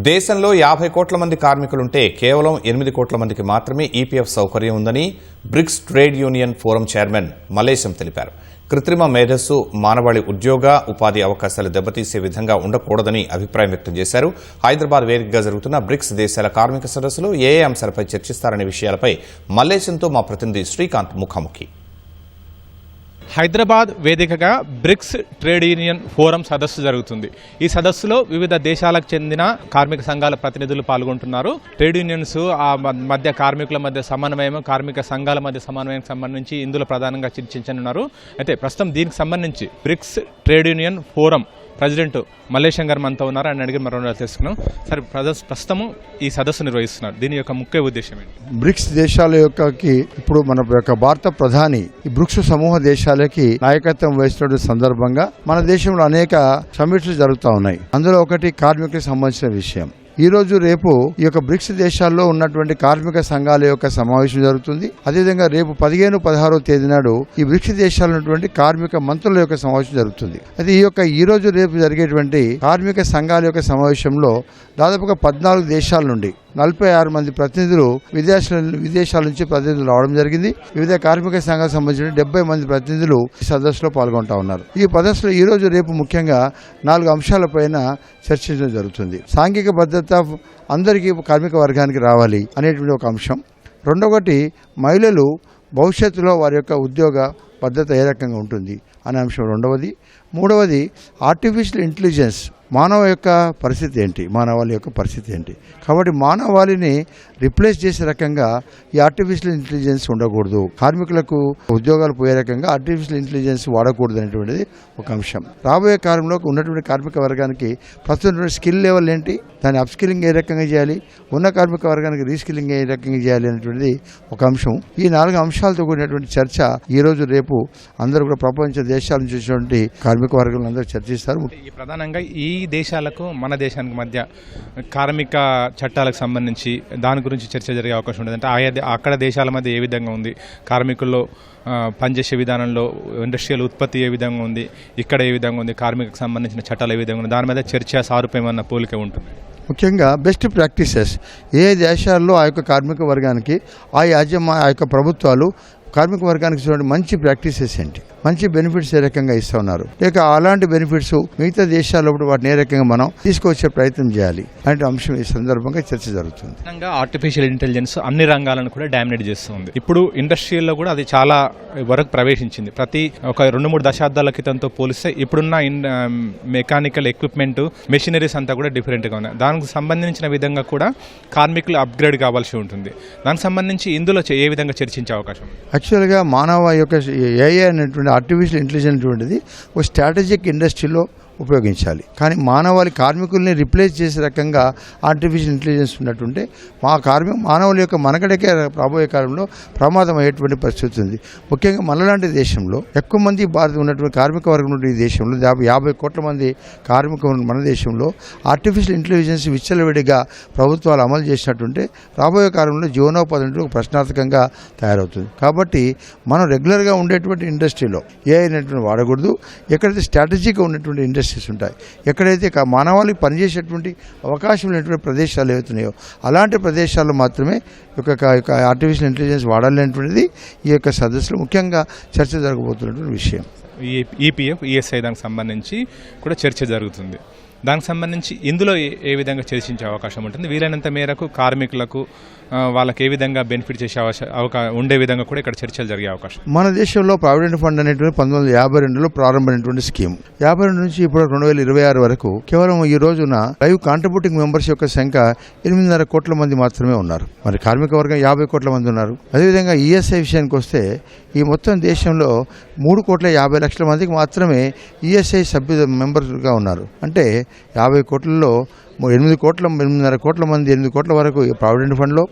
దేశంలో 50 కోట్ల మంది కార్మికులుంటే కేవలం 8 కోట్ల మందికి మాత్రమే ఈపీఎఫ్ సౌకర్యం ఉందని bricks trade union forum chairman Mallesham తెలిపారు. కృత్రిమ మేధస్సు మానవాళి ఉద్యోగ ఉపాధి అవకాశాలు దెబ్బతీసే విధంగా ఉండకూడదని అభిప్రాయం వ్యక్తం చేశారు. హైదరాబాద్ వేదికగా జరుగుతున్న బ్రిక్స్ దేశాల కార్మిక సదస్సులో ఏ అంశాలపై చర్చిస్తారనే విషయాలపై మల్లేశంతో మా ప్రతినిధి శ్రీకాంత్ ముఖాముఖి. హైదరాబాద్ వేదికగా బ్రిక్స్ ట్రేడ్ యూనియన్ ఫోరం సదస్సు జరుగుతుంది. ఈ సదస్సులో వివిధ దేశాలకు చెందిన కార్మిక సంఘాల ప్రతినిధులు పాల్గొంటున్నారు. ట్రేడ్ యూనియన్స్ మధ్య కార్మికుల మధ్య సమన్వయం, కార్మిక సంఘాల మధ్య సమన్వయం సంబంధించి ఇందులో ప్రధానంగా చర్చించనున్నారు. అయితే ప్రస్తుతం దీనికి సంబంధించి bricks trade union forum president Mallesham గారు మనతో ఉన్నారు. ఆయన అడిగి మరో తెలుసుకున్నాం. సరే, ప్రస్తుతము ఈ సదస్సు నిర్వహిస్తున్నారు. దీని యొక్క ముఖ్య ఉద్దేశం ఏంటి? బ్రిక్స్ దేశాల యొక్కకి ఇప్పుడు మన యొక్క భారత ప్రధాని ఈ బ్రిక్స్ సమూహ దేశాలకి నాయకత్వం వహిస్తున్న సందర్భంగా మన దేశంలో అనేక సమ్మిట్లు జరుగుతూ ఉన్నాయి. అందులో ఒకటి కార్మికులకు సంబంధించిన విషయం. ఈ రోజు రేపు ఈ యొక్క బ్రిక్స్ దేశాల్లో ఉన్నటువంటి కార్మిక సంఘాల యొక్క సమావేశం జరుగుతుంది. అదేవిధంగా రేపు 15, 16వ తేదీ నాడు ఈ బ్రిక్స్ దేశాల్లో ఉన్నటువంటి కార్మిక మంత్రుల యొక్క సమావేశం జరుగుతుంది. అయితే ఈ రోజు రేపు జరిగేటువంటి కార్మిక సంఘాల యొక్క సమావేశంలో దాదాపుగా 14 దేశాల నుండి 46 మంది ప్రతినిధులు విదేశాల నుంచి ప్రతినిధులు రావడం జరిగింది. వివిధ కార్మిక సంఘాలకు సంబంధించిన 70 మంది ప్రతినిధులు ఈ సదస్సులో పాల్గొంటా ఉన్నారు. ఈ సదస్సులో ఈ రోజు రేపు ముఖ్యంగా 4 అంశాలపైన చర్చించడం జరుగుతుంది. సాంఘిక భద్రత అందరికీ కార్మిక వర్గానికి రావాలి అనేటువంటి ఒక అంశం. రెండవది మహిళలు భవిష్యత్తులో వారి యొక్క ఉద్యోగ భద్రత ఏ రకంగా ఉంటుంది అనే అంశం రెండవది. మూడవది ఆర్టిఫిషియల్ ఇంటెలిజెన్స్ మానవ యొక్క పరిస్థితి ఏంటి, మానవాళి యొక్క పరిస్థితి ఏంటి. కాబట్టి మానవాళిని రిప్లేస్ చేసే రకంగా ఈ ఆర్టిఫిషియల్ ఇంటెలిజెన్స్ ఉండకూడదు, కార్మికులకు ఉద్యోగాలు పోయే రకంగా ఆర్టిఫిషియల్ ఇంటెలిజెన్స్ వాడకూడదు అనేటువంటిది ఒక అంశం. రాబోయే కాలంలో ఉన్నటువంటి కార్మిక వర్గానికి ప్రస్తుతం స్కిల్ లెవెల్ ఏంటి, దాని అప్స్కిల్లింగ్ ఏ రకంగా చేయాలి, ఉన్న కార్మిక వర్గానికి రీస్కిల్లింగ్ ఏ రకంగా చేయాలి అనేటువంటిది ఒక అంశం. ఈ 4 అంశాలతో కూడినటువంటి చర్చ ఈ రోజు రేపు అందరూ కూడా ప్రపంచ దేశాల నుంచి వచ్చినటువంటి కార్మిక వర్గాలు అందరూ చర్చిస్తారు. ప్రధానంగా ఈ దేశాలకు మన దేశానికి మధ్య కార్మిక చట్టాలకు సంబంధించి దాని గురించి చర్చ జరిగే అవకాశం ఉంటుంది. అంటే అక్కడ దేశాల మధ్య ఏ విధంగా ఉంది, కార్మికుల్లో పనిచేసే విధానంలో ఇండస్ట్రియల్ ఉత్పత్తి ఏ విధంగా ఉంది, ఇక్కడ ఏ విధంగా ఉంది, కార్మికకు సంబంధించిన చట్టాలు ఏ విధంగా ఉంది, దాని మీద చర్చ సారూప్యమన్న పోలిక ఉంటుంది. ముఖ్యంగా బెస్ట్ ప్రాక్టీసెస్ ఏ దేశాల్లో ఆ యొక్క కార్మిక వర్గానికి ఆ యొక్క ప్రభుత్వాలు కార్మిక వర్గానికి చూడండి మంచి ప్రాక్టీసెస్ ఏంటి, మంచి బెనిఫిట్స్ ఏ రకంగా ఇస్తూ ఉన్నారు, లేక అలాంటి బెనిఫిట్స్ మిగతా దేశాల్లో వాటిని ఏ రకంగా మనం తీసుకొచ్చే ప్రయత్నం చేయాలి అనే అంశం ఈ సందర్భంగా చర్చ జరుగుతుంది. ఆర్టిఫిషియల్ ఇంటెలిజెన్స్ అన్ని రంగాలను కూడా డామినేట్ చేస్తుంది. ఇప్పుడు ఇండస్ట్రీల్లో కూడా అది చాలా వరకు ప్రవేశించింది. ప్రతి ఒక 2-3 దశాబ్దాల క్రితంతో పోలిస్తే ఇప్పుడున్న మెకానికల్ ఎక్విప్మెంట్, మెషినరీస్ అంతా కూడా డిఫరెంట్గా ఉన్నాయి. దానికి సంబంధించిన విధంగా కూడా కార్మికులు అప్గ్రేడ్ కావాల్సి ఉంటుంది. దానికి సంబంధించి ఇందులో ఏ విధంగా చర్చించే అవకాశం? యాక్చువల్గా మానవ యొక్క ఏఐ అనేటువంటి ఆర్టిఫిషియల్ ఇంటెలిజెన్స్ అనేటువంటిది ఒక స్ట్రాటజిక్ ఇండస్ట్రీలో ఉపయోగించాలి. కానీ మానవాళి కార్మికుల్ని రిప్లేస్ చేసే రకంగా ఆర్టిఫిషియల్ ఇంటెలిజెన్స్ ఉన్నట్టుంటే మానవుల యొక్క మనగడకే రాబోయే కాలంలో ప్రమాదం అయ్యేటువంటి పరిస్థితి ఉంది. ముఖ్యంగా మనలాంటి దేశంలో ఎక్కువ మంది ఉన్నటువంటి కార్మిక వర్గం ఉన్న ఈ దేశంలో 50 కోట్ల మంది కార్మికులు మన దేశంలో ఆర్టిఫిషియల్ ఇంటెలిజెన్స్ విచ్చలవిడిగా ప్రభుత్వాలు అమలు చేసినట్టుంటే రాబోయే కాలంలో జీవనోపాధి ఒక ప్రశ్నార్థకంగా తయారవుతుంది. కాబట్టి మనం రెగ్యులర్గా ఉండేటువంటి ఇండస్ట్రీలో ఏ అయినటువంటి వాడకూడదు. ఎక్కడైతే స్ట్రాటజీగా ఉన్నటువంటి ఇండస్ట్రీస్ ఉంటాయి, ఎక్కడైతే మానవాళికి పనిచేసేటువంటి అవకాశం లేనటువంటి ప్రదేశాలు ఏవైతున్నాయో అలాంటి ప్రదేశాల్లో మాత్రమే ఒక ఆర్టిఫిషియల్ ఇంటెలిజెన్స్ వాడాలనేటువంటిది ఈ యొక్క సదస్సులో ముఖ్యంగా చర్చ జరగబోతున్నటువంటి విషయం. ఈపీఎఫ్, ఈఎస్ఐ దానికి సంబంధించి కూడా చర్చ జరుగుతుంది. దానికి సంబంధించి ఇందులో ఏ విధంగా చర్చించే అవకాశం ఉంటుంది? వీలైనంత మేరకు కార్మికులకు వాళ్ళకి ఏ విధంగా బెనిఫిట్ చేసే ఉండే విధంగా కూడా ఇక్కడ చర్చలు జరిగే అవకాశం. మన దేశంలో ప్రావిడెంట్ ఫండ్ అనేటువంటి 1952లో ప్రారంభమైనటువంటి స్కీమ్ 52 నుంచి ఇప్పుడు 2026 వరకు కేవలం ఈ రోజున లైవ్ కాంట్రిబ్యూటింగ్ మెంబర్స్ యొక్క సంఖ్య 8.5 కోట్ల మంది మాత్రమే ఉన్నారు. మరి కార్మిక వర్గం 50 కోట్ల మంది ఉన్నారు. అదేవిధంగా ఈఎస్ఐ విషయానికి వస్తే ఈ మొత్తం దేశంలో 3,50,00,000 మందికి మాత్రమే ఈఎస్ఐ సభ్యు మెంబర్గా ఉన్నారు. అంటే 50 కోట్లలో 8 కోట్ల 8.5 కోట్ల మంది 8 కోట్ల వరకు ప్రావిడెంట్ ఫండ్లో,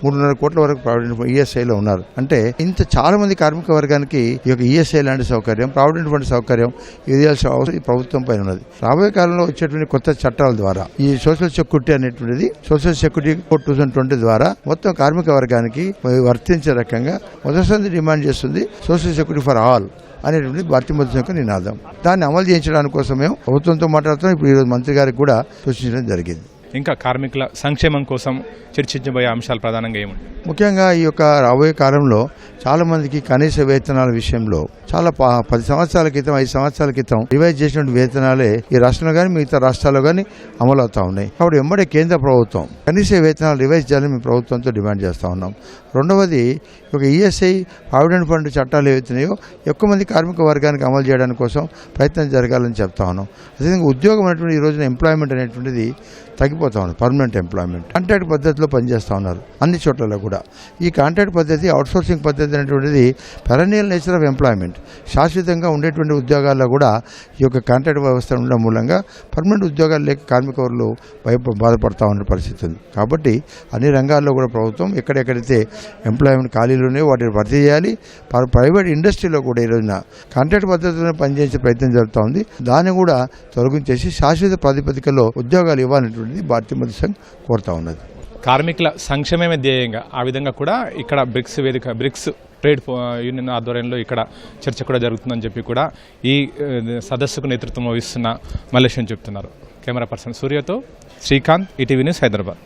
3.5 కోట్ల వరకు ప్రావిడెంట్ ఫండ్ ఈఎస్ఐలో ఉన్నారు. అంటే ఇంత చాలా మంది కార్మిక వర్గానికి ఈ యొక్క ఈఎస్ఐ లాంటి సౌకర్యం, ప్రావిడెంట్ ఫండ్ సౌకర్యం ఇవ్వాల్సిన అవసరం ఈ ప్రభుత్వం పైన ఉన్నది. రాబోయే కాలంలో వచ్చేటువంటి కొత్త చట్టాల ద్వారా ఈ సోషల్ సెక్యూరిటీ అనేటువంటిది సోషల్ సెక్యూరిటీ కోడ్ 2020 ద్వారా మొత్తం కార్మిక వర్గానికి వర్తించే రకంగా మొదటి డిమాండ్ చేస్తుంది సోషల్ సెక్యూరిటీ ఫర్ ఆల్ అనేటువంటి భారతీయ మధ్య యొక్క నినాదం. దాన్ని అమలు చేయించడానికి కోసం మేము ప్రభుత్వంతో మాట్లాడుతున్నాం. ఇప్పుడు ఈరోజు మంత్రి గారికి కూడా సూచించడం జరిగింది. ఇంకా కార్మికుల సంక్షేమం కోసం చర్చించబోయే అంశాలు ప్రధానంగా ఏముంటాయి? ముఖ్యంగా ఈ యొక్క రాబోయే కాలంలో చాలా మందికి కనీస వేతనాల విషయంలో చాలా 10 సంవత్సరాల క్రితం 5 సంవత్సరాల క్రితం రివైజ్ చేసిన వేతనాలే ఈ రాష్ట్రంలో కానీ మిగతా రాష్ట్రాల్లో కానీ అమలు అవుతా ఉన్నాయి. కాబట్టి వెంబడే కేంద్ర ప్రభుత్వం కనీస వేతనాలు రివైజ్ చేయాలని మేము ప్రభుత్వంతో డిమాండ్ చేస్తూ ఉన్నాం. రెండవది ఒక ఈఎస్ఐ ప్రావిడెంట్ ఫండ్ చట్టాలు ఏవైతున్నాయో ఎక్కువ మంది కార్మిక వర్గానికి అమలు చేయడానికి కోసం ప్రయత్నం జరగాలని చెప్తా ఉన్నాం. అదేవిధంగా ఉద్యోగం అనేటువంటి ఈ రోజున ఎంప్లాయ్మెంట్ అనేటువంటిది తగ్గిపోతా ఉంది. పర్మనెంట్ ఎంప్లాయ్మెంట్ కాంట్రాక్ట్ పద్ధతిలో పనిచేస్తూ ఉన్నారు అన్ని చోట్లలో కూడా. ఈ కాంట్రాక్ట్ పద్ధతి అవుట్సోర్సింగ్ పద్ధతి అనేటువంటిది పెరనియల్ నేచర్ ఆఫ్ ఎంప్లాయ్మెంట్, శాశ్వతంగా ఉండేటువంటి ఉద్యోగాల్లో కూడా ఈ యొక్క కాంట్రాక్ట్ వ్యవస్థ ఉండడం మూలంగా పర్మనెంట్ ఉద్యోగాలు లేక కార్మికులు బాధపడతా ఉన్న పరిస్థితి ఉంది. కాబట్టి అన్ని రంగాల్లో కూడా ప్రభుత్వం ఎక్కడెక్కడైతే ఎంప్లాయ్మెంట్ ఖాళీలు ఉన్నాయో వాటిని భర్తీ చేయాలి. ప్రైవేట్ ఇండస్ట్రీలో కూడా ఈ రోజున కాంట్రాక్ట్ పద్ధతిలో పనిచేసే ప్రయత్నం జరుగుతూ ఉంది. దాన్ని కూడా తొలగించేసి శాశ్వత ప్రాతిపదికలో ఉద్యోగాలు ఇవ్వాలనేటువంటిది భారతీయ మజ్దూర్ సంఘ్ కోరుతా ఉన్నది. కార్మికుల సంక్షేమమే ధ్యేయంగా ఆ విధంగా కూడా ఇక్కడ బ్రిక్స్ ట్రేడ్ యూనియన్ ఆధ్వర్యంలో ఇక్కడ చర్చ కూడా జరుగుతుందని చెప్పి కూడా ఈ సదస్సుకు నేతృత్వం వహిస్తున్న మల్లేశం చెప్తున్నారు. కెమెరా పర్సన్ సూర్యతో శ్రీకాంత్, ఈటీవీ న్యూస్, హైదరాబాద్.